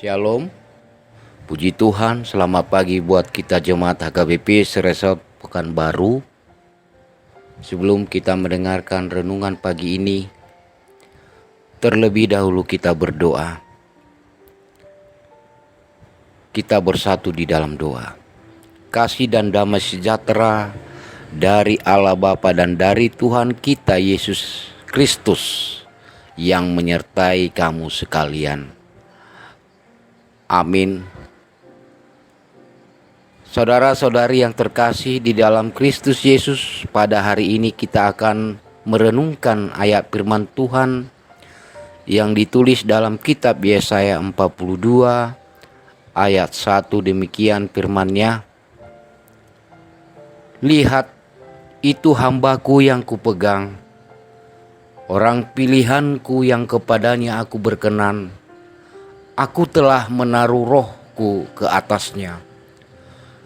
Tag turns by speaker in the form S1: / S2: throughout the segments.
S1: Shalom, puji Tuhan, selamat pagi buat kita jemaat HKBP Seresop Pekanbaru. Sebelum kita mendengarkan renungan pagi ini, terlebih dahulu kita berdoa. Kita bersatu di dalam doa. Kasih dan damai sejahtera dari Allah Bapa dan dari Tuhan kita Yesus Kristus yang menyertai kamu sekalian. Amin. Saudara-saudari yang terkasih di dalam Kristus Yesus, pada hari ini kita akan merenungkan ayat firman Tuhan yang ditulis dalam kitab Yesaya 42 ayat 1. Demikian firman-Nya. Lihat, itu hambaku yang kupegang, orang pilihanku yang kepadanya aku berkenan. Aku telah menaruh rohku ke atasnya,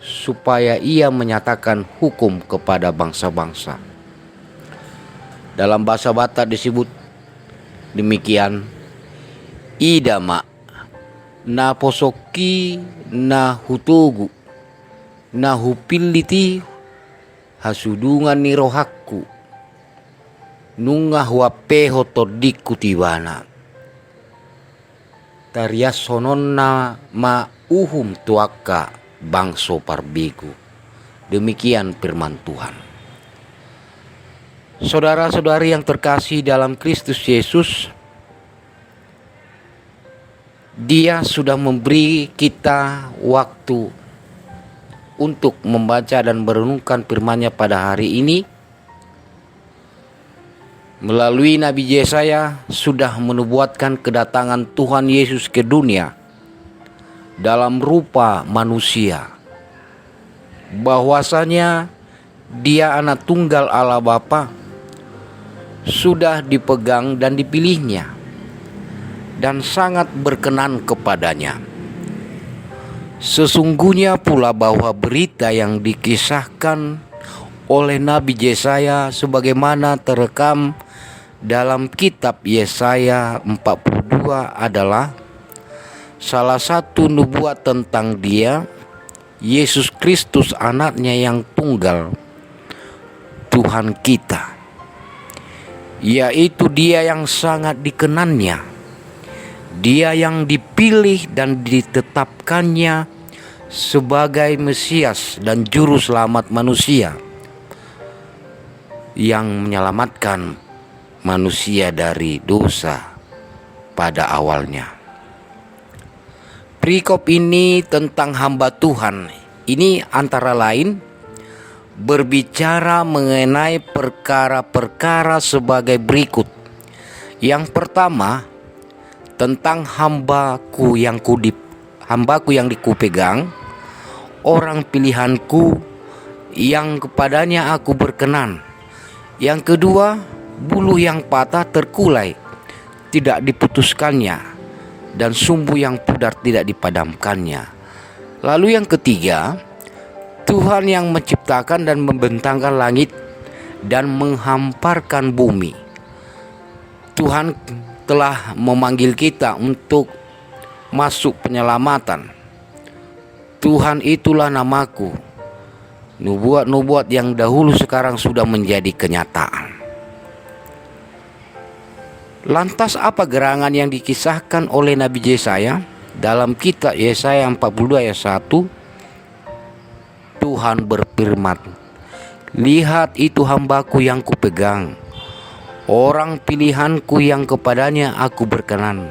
S1: supaya ia menyatakan hukum kepada bangsa-bangsa. Dalam bahasa Batak disebut demikian, idama na posoki na hutugu na hupiliti hasudungan ni rohakku nungah wapeho todiku tibana tarias sononna ma uhum tuaka bangso parbiku. Demikian firman Tuhan. Saudara-saudari yang terkasih dalam Kristus Yesus, Dia sudah memberi kita waktu untuk membaca dan merenungkan firman-Nya pada hari ini. Melalui Nabi Yesaya sudah menubuatkan kedatangan Tuhan Yesus ke dunia dalam rupa manusia, bahwasanya Dia anak tunggal Allah Bapa, sudah dipegang dan dipilihnya, dan sangat berkenan kepadanya. Sesungguhnya pula bahwa berita yang dikisahkan oleh Nabi Yesaya sebagaimana terekam dalam kitab Yesaya 42 adalah salah satu nubuat tentang Dia, Yesus Kristus, anaknya yang tunggal, Tuhan kita, yaitu Dia yang sangat dikenannya, Dia yang dipilih dan ditetapkannya sebagai Mesias dan Juru Selamat manusia, yang menyelamatkan manusia dari dosa pada awalnya. Perikop ini tentang hamba Tuhan ini antara lain berbicara mengenai perkara-perkara sebagai berikut. Yang pertama, tentang hambaku yang dikupegang, orang pilihanku yang kepadanya aku berkenan. Yang kedua, bulu yang patah terkulai tidak diputuskannya, dan sumbu yang pudar tidak dipadamkannya. Lalu yang ketiga, Tuhan yang menciptakan dan membentangkan langit dan menghamparkan bumi. Tuhan telah memanggil kita untuk masuk penyelamatan. Tuhan itulah namaku. Nubuat-nubuat yang dahulu sekarang sudah menjadi kenyataan. Lantas apa gerangan yang dikisahkan oleh Nabi Yesaya dalam kitab Yesaya 42 ayat 1? Tuhan berfirman, lihat, itu hambaku yang kupegang, orang pilihanku yang kepadanya aku berkenan.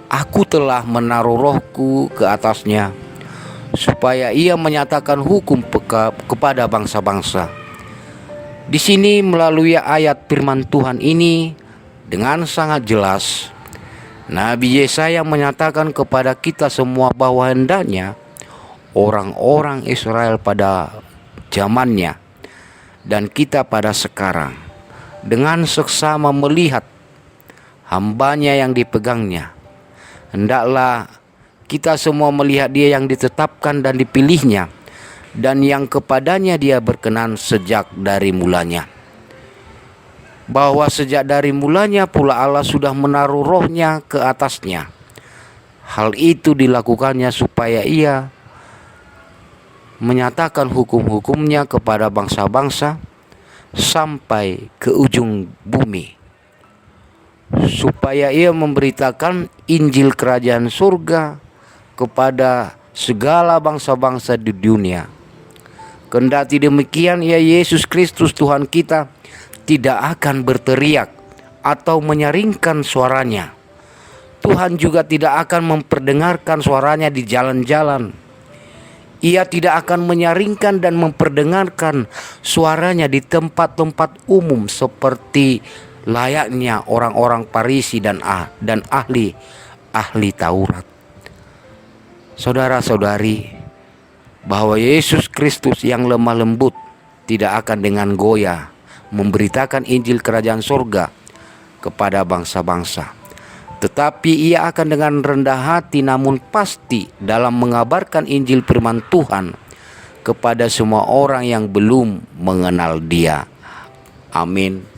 S1: Aku telah menaruh rohku ke atasnya, supaya ia menyatakan hukum kepada bangsa-bangsa. Di sini melalui ayat firman Tuhan ini dengan sangat jelas, Nabi Yesaya menyatakan kepada kita semua bahwa hendaknya orang-orang Israel pada zamannya dan kita pada sekarang dengan seksama melihat hambanya yang dipegangnya. Hendaklah kita semua melihat Dia yang ditetapkan dan dipilihnya, dan yang kepadanya Dia berkenan sejak dari mulanya. Bahwa sejak dari mulanya pula Allah sudah menaruh rohnya ke atasnya. Hal itu dilakukannya supaya ia menyatakan hukum-hukumnya kepada bangsa-bangsa sampai ke ujung bumi, supaya ia memberitakan Injil kerajaan surga kepada segala bangsa-bangsa di dunia. Kendati demikian, ya Yesus Kristus Tuhan kita tidak akan berteriak atau menyaringkan suaranya. Tuhan juga tidak akan memperdengarkan suaranya di jalan-jalan. Ia tidak akan menyaringkan dan memperdengarkan suaranya di tempat-tempat umum seperti layaknya orang-orang Farisi dan ahli Taurat. Saudara-saudari, bahwa Yesus Kristus yang lemah lembut tidak akan dengan goyah memberitakan Injil kerajaan surga kepada bangsa-bangsa, tetapi ia akan dengan rendah hati namun pasti dalam mengabarkan Injil firman Tuhan kepada semua orang yang belum mengenal Dia. Amin.